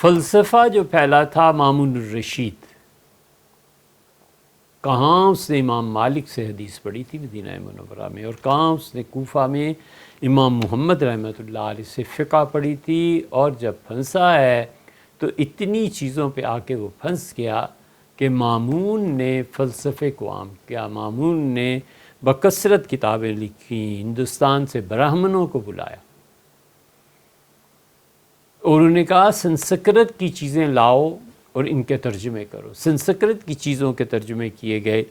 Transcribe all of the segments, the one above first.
فلسفہ جو پھیلا تھا مامون الرشید، کہاں اس نے امام مالک سے حدیث پڑھی تھی مدینہ منورہ میں، اور کہاں اس نے کوفہ میں امام محمد رحمۃ اللہ علیہ سے فقہ پڑھی تھی، اور جب پھنسا ہے تو اتنی چیزوں پہ آ کے وہ پھنس گیا کہ مامون نے فلسفے کو عام کیا، مامون نے بکثرت کتابیں لکھی، ہندوستان سے برہمنوں کو بلایا اور انہوں نے کہا سنسکرت کی چیزیں لاؤ اور ان کے ترجمے کرو۔ سنسکرت کی چیزوں کے ترجمے کیے گئے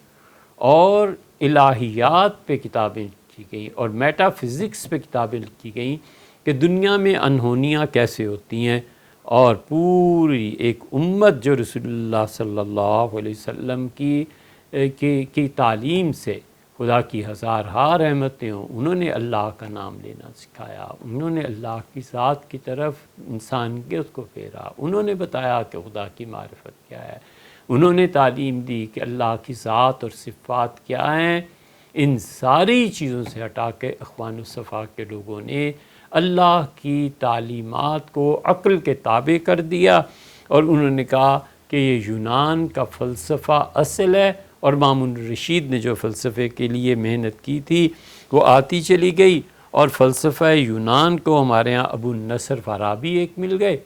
اور الہیات پہ کتابیں کی گئیں اور میٹا فزکس پہ کتابیں لکھی گئیں کہ دنیا میں انہونیاں کیسے ہوتی ہیں، اور پوری ایک امت جو رسول اللہ صلی اللہ علیہ وسلم کی تعلیم سے خدا کی ہزارہا رحمتیں ہوں، انہوں نے اللہ کا نام لینا سکھایا، انہوں نے اللہ کی ذات کی طرف انسانیت کو پھیرا، انہوں نے بتایا کہ خدا کی معرفت کیا ہے، انہوں نے تعلیم دی کہ اللہ کی ذات اور صفات کیا ہیں۔ ان ساری چیزوں سے ہٹا کے اخوان الصفا کے لوگوں نے اللہ کی تعلیمات کو عقل کے تابع کر دیا، اور انہوں نے کہا کہ یہ یونان کا فلسفہ اصل ہے، اور مامون الرشید نے جو فلسفے کے لیے محنت کی تھی وہ آتی چلی گئی، اور فلسفہ یونان کو ہمارے ہاں ابو النصر فارابی ایک مل گئے،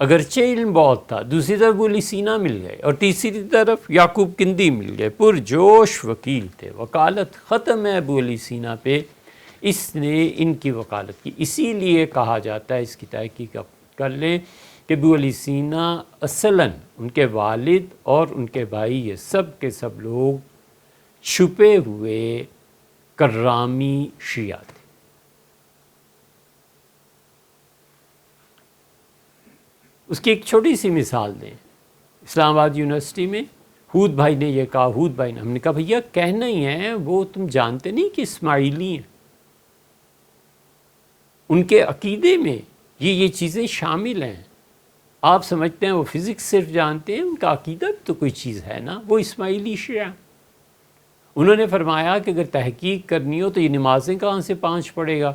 اگرچہ علم بہت تھا، دوسری طرف ابو علی سینا مل گئے، اور تیسری طرف یعقوب کندی مل گئے، پرجوش وکیل تھے، وکالت ختم ہے ابو علی سینا پہ، اس نے ان کی وکالت کی۔ اسی لیے کہا جاتا ہے، اس کی تحقیق کر لیں کہ ابو علی سینا اصلاً ان کے والد اور ان کے بھائی یہ سب کے سب لوگ چھپے ہوئے کرامی شیعہ تھے۔ اس کی ایک چھوٹی سی مثال دیں، اسلام آباد یونیورسٹی میں ہود بھائی نے یہ کہا، ہود بھائی نے، ہم نے کہا بھیا کہنا ہی ہے، وہ تم جانتے نہیں کہ اسماعیلی ہیں، ان کے عقیدے میں یہ چیزیں شامل ہیں، آپ سمجھتے ہیں وہ فزکس صرف جانتے ہیں، ان کا عقیدہ بھی تو کوئی چیز ہے نا، وہ اسماعیلی شیعہ۔ انہوں نے فرمایا کہ اگر تحقیق کرنی ہو تو یہ نمازیں کہاں سے 5 پڑھے گا،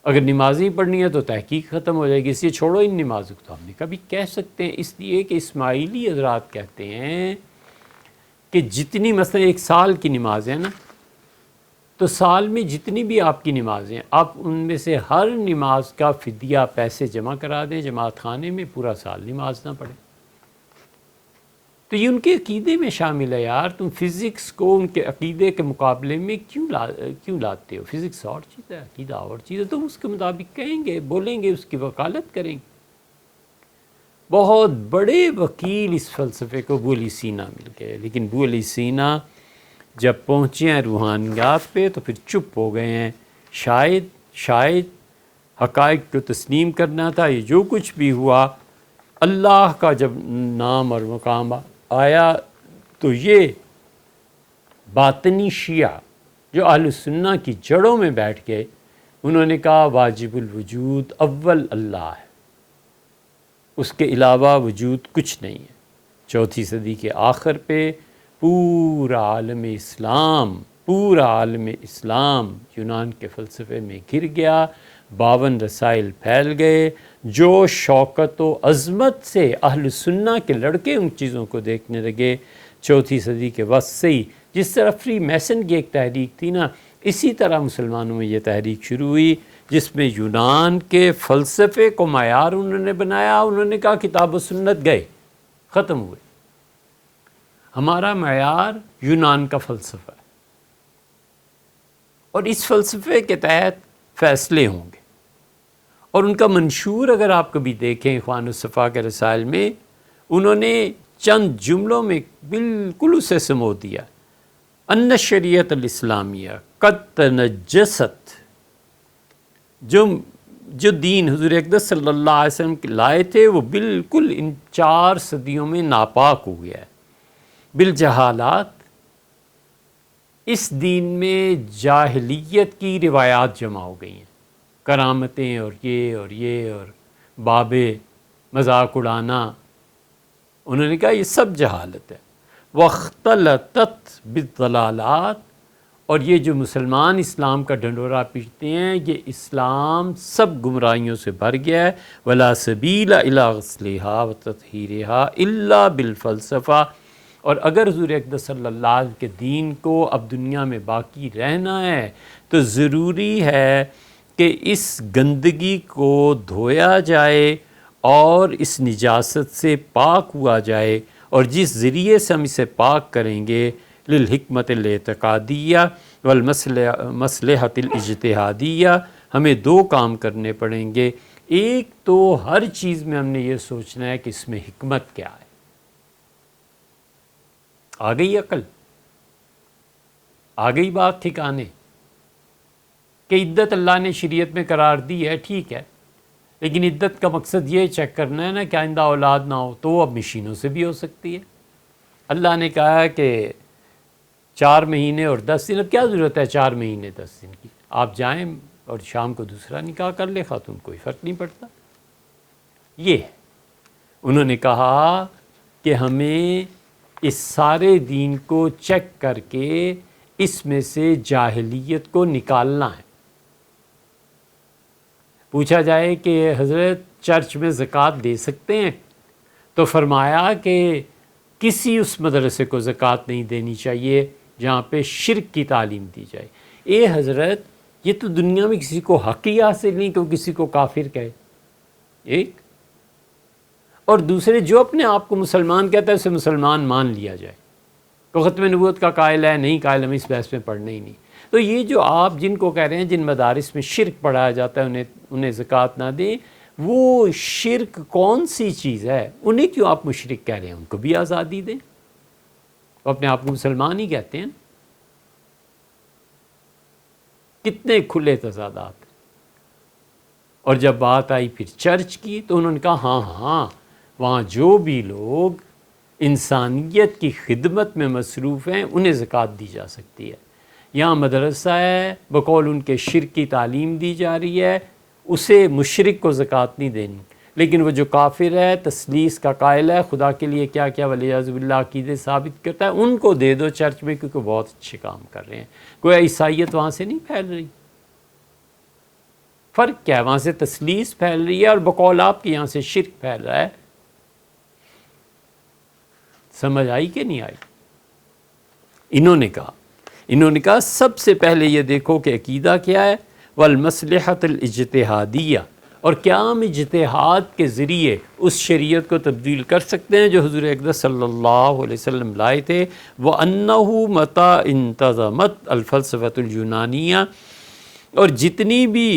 اگر نمازیں پڑھنی ہے تو تحقیق ختم ہو جائے گی، اس لیے چھوڑو ان نمازوں کو۔ تو ہم نے کبھی کہہ سکتے ہیں، اس لیے کہ اسماعیلی حضرات کہتے ہیں کہ جتنی مثلا 1 سال کی نمازیں نا، تو سال میں جتنی بھی آپ کی نمازیں، آپ ان میں سے ہر نماز کا فدیہ پیسے جمع کرا دیں جماعت خانے میں، پورا سال نماز نہ پڑھیں۔ تو یہ ان کے عقیدے میں شامل ہے یار، تم فزکس کو ان کے عقیدے کے مقابلے میں کیوں لاتے ہو؟ فزکس اور چیز ہے، عقیدہ اور چیز ہے، تم اس کے مطابق کہیں گے، بولیں گے، اس کی وکالت کریں گے۔ بہت بڑے وکیل اس فلسفے کو ابو علی سینا مل گئے، لیکن ابو علی سینا جب پہنچے ہیں روحانیات پہ تو پھر چپ ہو گئے ہیں۔ شاید حقائق کو تسلیم کرنا تھا، یہ جو کچھ بھی ہوا، اللہ کا جب نام اور مقام آیا تو یہ باطنی شیعہ جو اہل سنہ کی جڑوں میں بیٹھ گئے، انہوں نے کہا واجب الوجود اول اللہ ہے، اس کے علاوہ وجود کچھ نہیں ہے۔ 4 صدی کے آخر پہ پورا عالم اسلام یونان کے فلسفے میں گر گیا، 52 رسائل پھیل گئے، جو شوکت و عظمت سے اہل سنہ کے لڑکے ان چیزوں کو دیکھنے لگے 4 صدی کے وسط سے ہی۔ جس طرح فری میسن کی ایک تحریک تھی نا، اسی طرح مسلمانوں میں یہ تحریک شروع ہوئی، جس میں یونان کے فلسفے کو معیار انہوں نے بنایا، انہوں نے کہا کتاب و سنت گئے، ختم ہوئے، ہمارا معیار یونان کا فلسفہ ہے، اور اس فلسفے کے تحت فیصلے ہوں گے۔ اور ان کا منشور اگر آپ کبھی دیکھیں اخوان الصفا کے رسائل میں، انہوں نے چند جملوں میں بالکل اسے سمو دیا، ان شریعت الاسلامیہ قد تنجست، جو دین حضور اقدس صلی اللہ علیہ وسلم لائے تھے وہ بالکل ان 4 صدیوں میں ناپاک ہو گیا ہے، بالجہالات، اس دین میں جاہلیت کی روایات جمع ہو گئی ہیں، کرامتیں اور یہ اور بابے، مذاق اڑانا، انہوں نے کہا یہ سب جہالت ہے۔ واختلطت بالضلالات، اور یہ جو مسلمان اسلام کا ڈنڈورا پیٹتے ہیں، یہ اسلام سب گمراہیوں سے بھر گیا ہے۔ ولا سبیل الی غسلھا وتطہیرھا الا بالفلسفہ۔ اور اگر حضور اقدس صلی اللہ علیہ وسلم کے دین کو اب دنیا میں باقی رہنا ہے تو ضروری ہے کہ اس گندگی کو دھویا جائے اور اس نجاست سے پاک ہوا جائے، اور جس ذریعے سے ہم اسے پاک کریں گے للحکمت الاعتقادیہ والمصلحۃ الاجتہادیہ، ہمیں دو کام کرنے پڑیں گے۔ ایک تو ہر چیز میں ہم نے یہ سوچنا ہے کہ اس میں حکمت کیا ہے۔ آ گئی عقل، آ گئی بات ٹھکانے کہ عدت اللہ نے شریعت میں قرار دی ہے، ٹھیک ہے، لیکن عدت کا مقصد یہ چیک کرنا ہے نا کہ آئندہ اولاد نہ ہو، تو وہ اب مشینوں سے بھی ہو سکتی ہے۔ اللہ نے کہا ہے کہ 4 مہینے اور 10 دن، اب کیا ضرورت ہے 4 مہینے 10 دن کی؟ آپ جائیں اور شام کو دوسرا نکاح کر لے خاتون، کوئی فرق نہیں پڑتا۔ یہ ہے، انہوں نے کہا کہ ہمیں اس سارے دین کو چیک کر کے اس میں سے جاہلیت کو نکالنا ہے۔ پوچھا جائے کہ حضرت چرچ میں زکوٰۃ دے سکتے ہیں؟ تو فرمایا کہ کسی اس مدرسے کو زکوٰۃ نہیں دینی چاہیے جہاں پہ شرک کی تعلیم دی جائے۔ اے حضرت، یہ تو دنیا میں کسی کو حق ہی حاصل نہیں کہ وہ کسی کو کافر کہے، ایک، اور دوسرے جو اپنے آپ کو مسلمان کہتا ہے اسے مسلمان مان لیا جائے، تو ختم نبوت کا قائل ہے نہیں قائل، ہم اس بحث میں پڑھنا ہی نہیں۔ تو یہ جو آپ جن کو کہہ رہے ہیں جن مدارس میں شرک پڑھایا جاتا ہے انہیں زکوٰۃ نہ دیں، وہ شرک کون سی چیز ہے؟ انہیں کیوں آپ مشرک کہہ رہے ہیں؟ ان کو بھی آزادی دیں، وہ اپنے آپ کو مسلمان ہی کہتے ہیں۔ کتنے کھلے تضادات۔ اور جب بات آئی پھر چرچ کی تو انہوں نے کہا ہاں وہاں جو بھی لوگ انسانیت کی خدمت میں مصروف ہیں انہیں زکوٰۃ دی جا سکتی ہے۔ یہاں مدرسہ ہے، بقول ان کے شرک کی تعلیم دی جا رہی ہے، اسے مشرک کو زکوٰۃ نہیں دینی، لیکن وہ جو کافر ہے، تثلیث کا قائل ہے، خدا کے لیے کیا کیا والعیاذ باللہ عقیدے ثابت کرتا ہے، ان کو دے دو چرچ میں، کیونکہ بہت اچھے کام کر رہے ہیں۔ گویا عیسائیت وہاں سے نہیں پھیل رہی۔ فرق کیا ہے؟ وہاں سے تثلیث پھیل رہی ہے اور بقول آپ کے یہاں سے شرک پھیل رہا ہے۔ سمجھ آئی کہ نہیں آئی؟ انہوں نے کہا سب سے پہلے یہ دیکھو کہ عقیدہ کیا ہے، والمصلحۃ الاجتہادیہ، اور کیا ہم اجتہاد کے ذریعے اس شریعت کو تبدیل کر سکتے ہیں جو حضور اقدس صلی اللہ علیہ وسلم لائے تھے۔ وَأَنَّهُ مَتَى انتظمت الفلسفۃ اليونانیہ، اور جتنی بھی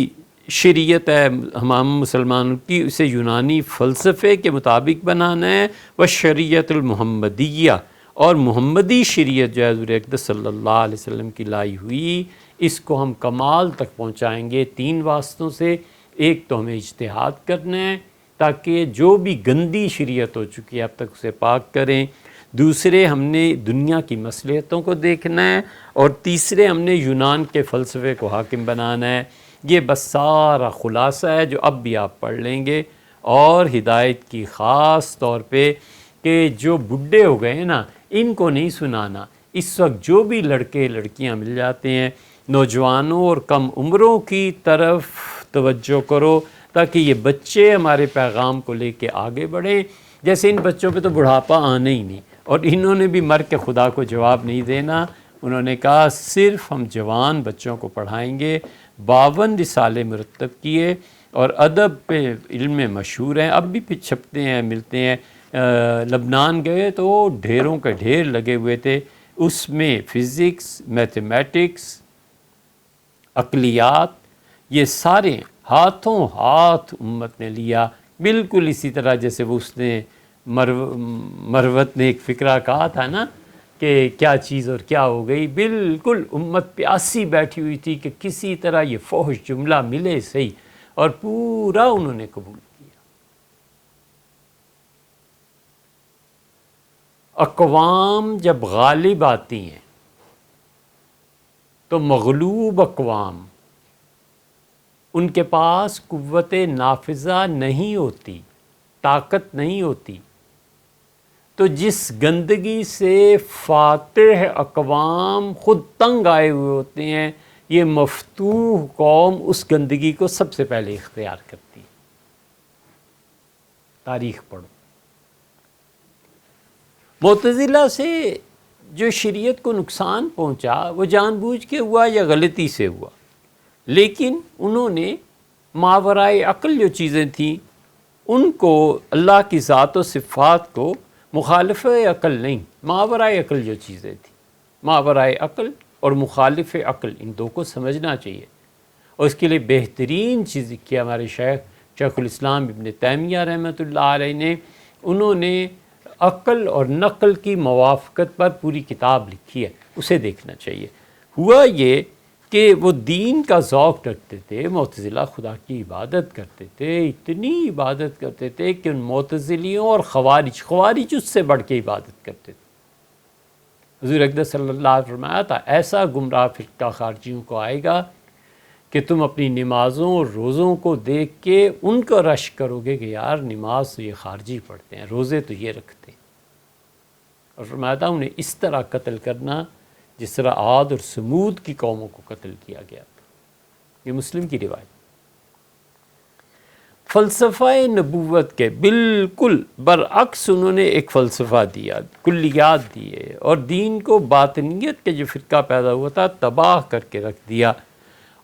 شریعت ہے ہم مسلمانوں کی، اسے یونانی فلسفے کے مطابق بنانا ہے۔ والشریعۃ المحمدیہ، اور محمدی شریعت جو ہے حضور اقدس صلی اللہ علیہ وسلم کی لائی ہوئی، اس کو ہم کمال تک پہنچائیں گے 3 واسطوں سے۔ ایک تو ہمیں اجتہاد کرنا ہے تاکہ جو بھی گندی شریعت ہو چکی ہے اب تک اسے پاک کریں۔ دوسرے، ہم نے دنیا کی مصلحتوں کو دیکھنا ہے، اور تیسرے، ہم نے یونان کے فلسفے کو حاکم بنانا ہے۔ یہ بس سارا خلاصہ ہے جو اب بھی آپ پڑھ لیں گے، اور ہدایت کی خاص طور پہ کہ جو بڈھے ہو گئے ہیں نا، ان کو نہیں سنانا۔ اس وقت جو بھی لڑکے لڑکیاں مل جاتے ہیں، نوجوانوں اور کم عمروں کی طرف توجہ کرو تاکہ یہ بچے ہمارے پیغام کو لے کے آگے بڑھیں۔ جیسے ان بچوں پہ تو بڑھاپا آنا ہی نہیں، اور انہوں نے بھی مر کے خدا کو جواب نہیں دینا۔ انہوں نے کہا صرف ہم جوان بچوں کو پڑھائیں گے۔ 52 رسالے مرتب کیے، اور ادب پہ علم میں مشہور ہیں، اب بھی پھر چھپتے ہیں، ملتے ہیں۔ لبنان گئے تو ڈھیروں کے ڈھیر لگے ہوئے تھے، اس میں فزکس، میتھمیٹکس، عقلیات، یہ سارے ہاتھوں ہاتھ امت نے لیا۔ بالکل اسی طرح جیسے وہ اس نے مروت نے ایک فقرہ کہا تھا نا کہ کیا چیز اور کیا ہو گئی، بالکل امت پیاسی بیٹھی ہوئی تھی کہ کسی طرح یہ فحش جملہ ملے صحیح، اور پورا انہوں نے قبول کیا۔ اقوام جب غالب آتی ہیں تو مغلوب اقوام، ان کے پاس قوت نافذہ نہیں ہوتی، طاقت نہیں ہوتی، تو جس گندگی سے فاتح اقوام خود تنگ آئے ہوئے ہوتے ہیں، یہ مفتوح قوم اس گندگی کو سب سے پہلے اختیار کرتی ہے۔ تاریخ پڑھو۔ معتزلہ سے جو شریعت کو نقصان پہنچا وہ جان بوجھ کے ہوا یا غلطی سے ہوا، لیکن انہوں نے ماورائے عقل جو چیزیں تھیں ان کو، اللہ کی ذات و صفات کو مخالف عقل نہیں، ماورائے عقل جو چیزیں تھیں، ماورائے عقل اور مخالف عقل، ان دو کو سمجھنا چاہیے۔ اور اس کے لیے بہترین چیز کیا ہمارے شیخ الاسلام ابن تیمیہ رحمۃ اللہ علیہ نے، انہوں نے عقل اور نقل کی موافقت پر پوری کتاب لکھی ہے، اسے دیکھنا چاہیے۔ ہوا یہ کہ وہ دین کا ذوق رکھتے تھے، معتزلہ خدا کی عبادت کرتے تھے، اتنی عبادت کرتے تھے کہ ان معتزلیوں اور خوارج اس سے بڑھ کے عبادت کرتے تھے۔ حضور اقدس صلی اللہ علیہ وسلم فرمایا تھا، ایسا گمراہ فرقہ خارجیوں کو آئے گا کہ تم اپنی نمازوں اور روزوں کو دیکھ کے ان کو رش کرو گے کہ یار نماز تو یہ خارجی پڑھتے ہیں، روزے تو یہ رکھتے ہیں، اور فرمایا تھا انہیں اس طرح قتل کرنا جس طرح عاد اور سمود کی قوموں کو قتل کیا گیا تھا۔ یہ مسلم کی روایت۔ فلسفہ نبوت کے بالکل برعکس انہوں نے ایک فلسفہ دیا، کلیات دیے، اور دین کو باطنیت کے جو فرقہ پیدا ہوا تھا تباہ کر کے رکھ دیا،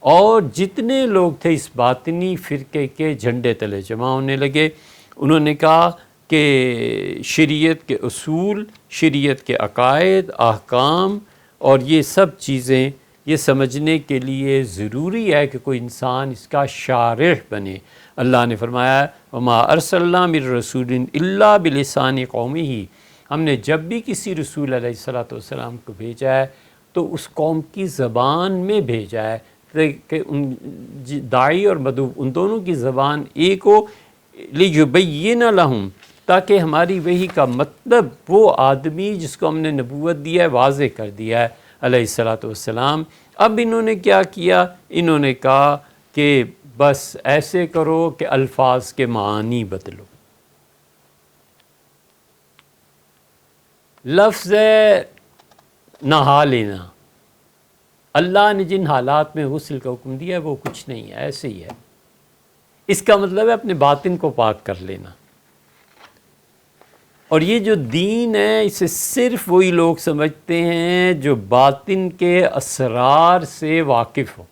اور جتنے لوگ تھے اس باطنی فرقے کے جھنڈے تلے جمع ہونے لگے۔ انہوں نے کہا کہ شریعت کے اصول، شریعت کے عقائد، احکام اور یہ سب چیزیں یہ سمجھنے کے لیے ضروری ہے کہ کوئی انسان اس کا شارح بنے۔ اللہ نے فرمایا وما ارسلنا من رسول الا بلسان قومہ، ہم نے جب بھی کسی رسول علیہ الصلوۃ والسلام کو بھیجا ہے تو اس قوم کی زبان میں بھیجا ہے، کہ ان داعی اور مدعو ان دونوں کی زبان ایک ہو، لیبین لہم، تاکہ ہماری وحی کا مطلب وہ آدمی جس کو ہم نے نبوت دیا ہے واضح کر دیا ہے علیہ الصلوۃ والسلام۔ اب انہوں نے کیا کیا؟ انہوں نے کہا کہ بس ایسے کرو کہ الفاظ کے معنی بدلو۔ لفظ نہا لینا، اللہ نے جن حالات میں غسل کا حکم دیا ہے وہ کچھ نہیں ہے، ایسے ہی ہے۔ اس کا مطلب ہے اپنے باطن کو پاک کر لینا۔ اور یہ جو دین ہے اسے صرف وہی لوگ سمجھتے ہیں جو باطن کے اسرار سے واقف ہو،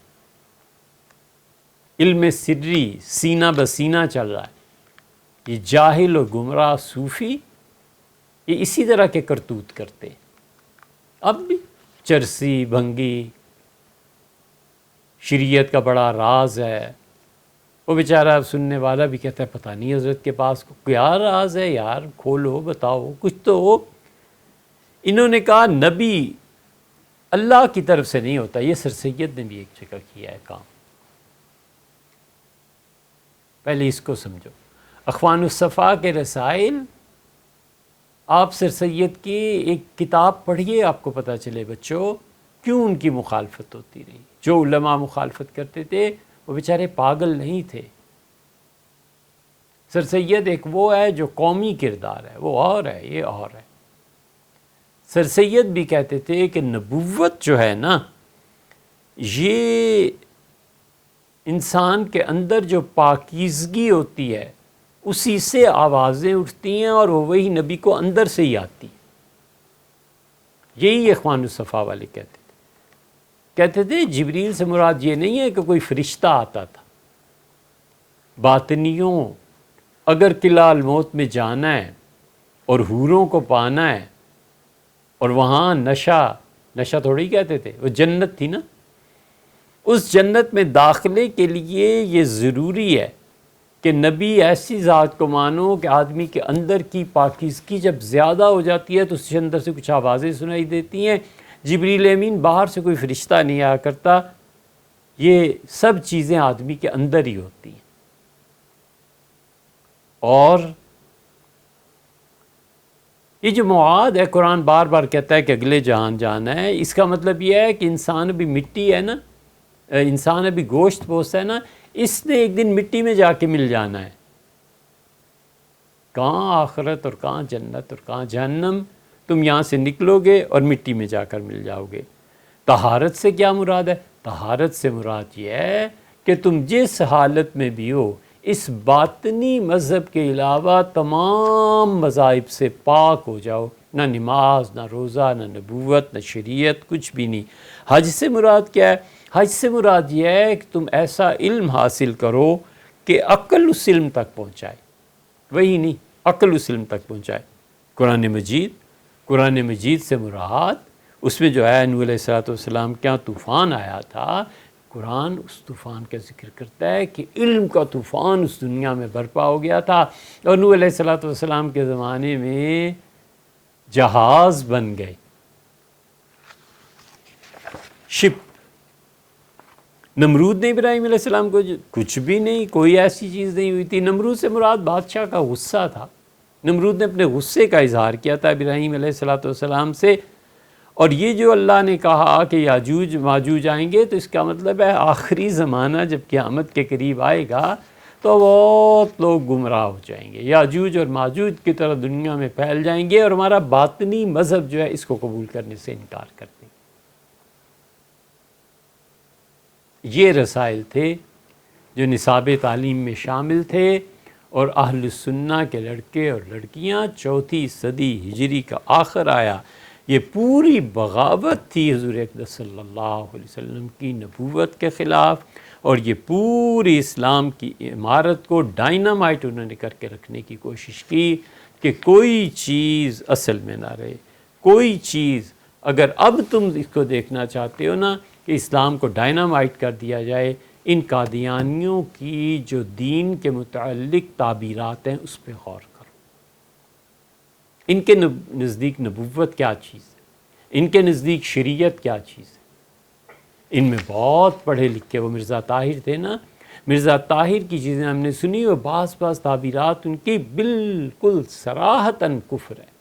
علم سری سینہ بسینہ چل رہا ہے۔ یہ جاہل و گمراہ صوفی یہ اسی طرح کے کرتوت کرتے ہیں۔ اب بھی چرسی بھنگی شریعت کا بڑا راز ہے، وہ بیچارہ سننے والا بھی کہتا ہے پتہ نہیں حضرت کے پاس کیا راز ہے یار، کھولو بتاؤ کچھ تو ہو۔ انہوں نے کہا نبی اللہ کی طرف سے نہیں ہوتا، یہ سر سید نے بھی ایک جگہ کیا ہے کام، پہلے اس کو سمجھو۔ اخوان الصفا کے رسائل، آپ سر سید کی ایک کتاب پڑھیے، آپ کو پتہ چلے بچوں کیوں ان کی مخالفت ہوتی رہی۔ جو علماء مخالفت کرتے تھے وہ بیچارے پاگل نہیں تھے۔ سر سید ایک وہ ہے جو قومی کردار ہے، وہ اور ہے، یہ اور ہے۔ سر سید بھی کہتے تھے کہ نبوت جو ہے نا، یہ انسان کے اندر جو پاکیزگی ہوتی ہے اسی سے آوازیں اٹھتی ہیں، اور وہ وہی نبی کو اندر سے ہی آتی۔ یہی اخوان الصفا والے کہتے تھے جبریل سے مراد یہ نہیں ہے کہ کوئی فرشتہ آتا تھا۔ باطنیوں اگر قلعہ الموت میں جانا ہے اور حوروں کو پانا ہے، اور وہاں نشہ تھوڑی کہتے تھے، وہ جنت تھی نا، اس جنت میں داخلے کے لیے یہ ضروری ہے کہ نبی ایسی ذات کو مانو کہ آدمی کے اندر کی پاکیزگی جب زیادہ ہو جاتی ہے تو اس کے اندر سے کچھ آوازیں سنائی دیتی ہیں۔ جبریل امین باہر سے کوئی فرشتہ نہیں آیا کرتا، یہ سب چیزیں آدمی کے اندر ہی ہوتی ہیں۔ اور یہ جو معاد ہے، قرآن بار بار کہتا ہے کہ اگلے جہان جانا ہے، اس کا مطلب یہ ہے کہ انسان ابھی مٹی ہے نا، انسان ابھی گوشت پوست ہے نا، اس نے ایک دن مٹی میں جا کے مل جانا ہے۔ کہاں آخرت اور کہاں جنت اور کہاں جہنم، تم یہاں سے نکلو گے اور مٹی میں جا کر مل جاؤ گے۔ طہارت سے کیا مراد ہے؟ طہارت سے مراد یہ ہے کہ تم جس حالت میں بھی ہو اس باطنی مذہب کے علاوہ تمام مذاہب سے پاک ہو جاؤ، نہ نماز، نہ روزہ، نہ نبوت، نہ شریعت، کچھ بھی نہیں۔ حج سے مراد کیا ہے؟ حج سے مراد یہ ہے کہ تم ایسا علم حاصل کرو کہ عقل اس علم تک پہنچائے، وہی نہیں، عقل اس علم تک پہنچائے۔ قرآن مجید سے مراد اس میں جو ہے نوح علیہ السلام کیا طوفان آیا تھا، قرآن اس طوفان کا ذکر کرتا ہے کہ علم کا طوفان اس دنیا میں برپا ہو گیا تھا، اور نوح علیہ السلام کے زمانے میں جہاز بن گئے، شپ۔ نمرود نے ابراہیم علیہ السلام کو کچھ بھی نہیں، کوئی ایسی چیز نہیں ہوئی تھی۔ نمرود سے مراد بادشاہ کا غصہ تھا، نمرود نے اپنے غصے کا اظہار کیا تھا ابراہیم علیہ السلام سے۔ اور یہ جو اللہ نے کہا کہ یاجوج ماجوج آئیں گے، تو اس کا مطلب ہے آخری زمانہ جب قیامت کے قریب آئے گا تو بہت لوگ گمراہ ہو جائیں گے، یاجوج اور ماجوج کی طرح دنیا میں پھیل جائیں گے، اور ہمارا باطنی مذہب جو ہے اس کو قبول کرنے سے انکار کر دیں گے۔ یہ رسائل تھے جو نصاب تعلیم میں شامل تھے، اور اہل السنہ کے لڑکے اور لڑکیاں 4 صدی ہجری کا آخر آیا، یہ پوری بغاوت تھی حضور اقدس صلی اللہ علیہ وسلم کی نبوت کے خلاف، اور یہ پوری اسلام کی عمارت کو ڈائنامائٹ انہوں نے کر کے رکھنے کی کوشش کی کہ کوئی چیز اصل میں نہ رہے، کوئی چیز۔ اگر اب تم اس کو دیکھنا چاہتے ہو نا کہ اسلام کو ڈائنامائٹ کر دیا جائے، ان قادیانیوں کی جو دین کے متعلق تعبیرات ہیں اس پہ غور کرو۔ ان کے نزدیک نبوت کیا چیز ہے، ان کے نزدیک شریعت کیا چیز ہے۔ ان میں بہت پڑھے لکھے، وہ مرزا طاہر تھے نا، مرزا طاہر کی چیزیں ہم نے سنی، اور بعض تعبیرات ان کی بالکل صراحتاً کفر ہے۔